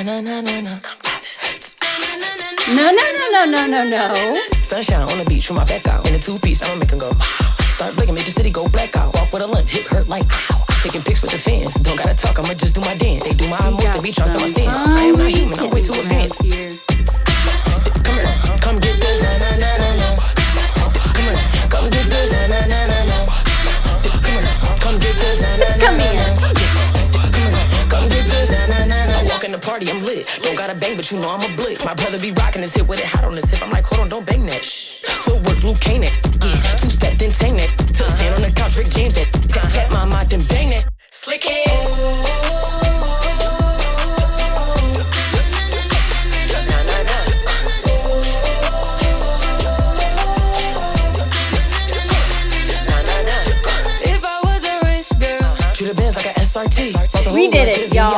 No. Sunshine on the beach with my back out. In a two-piece, I'ma make 'em go. Start blinking, make the city go blackout. Walk with a limp, hip hurt like ow. Taking pics with the fans. Don't gotta talk, I'ma just do my dance. They do my most, they be trust on my stance. I am not human, I'm way too advanced. Come here, come get this. Come here, come get this. Come here, come get this. Come here. Come get this. I walk in the party, I'm lit. Don't gotta bang, but you know I'm a blick. My brother be rocking his hip with it hot on his hip. I'm like, hold on, don't bang that. Shh. Footwork, Luke Kane that. Yeah, two-step, then tang that. Stand on the couch, Rick James that. Tap, tap my mind, then bang that. Slick it. Shoot the bands like a SRT. We did it, y'all.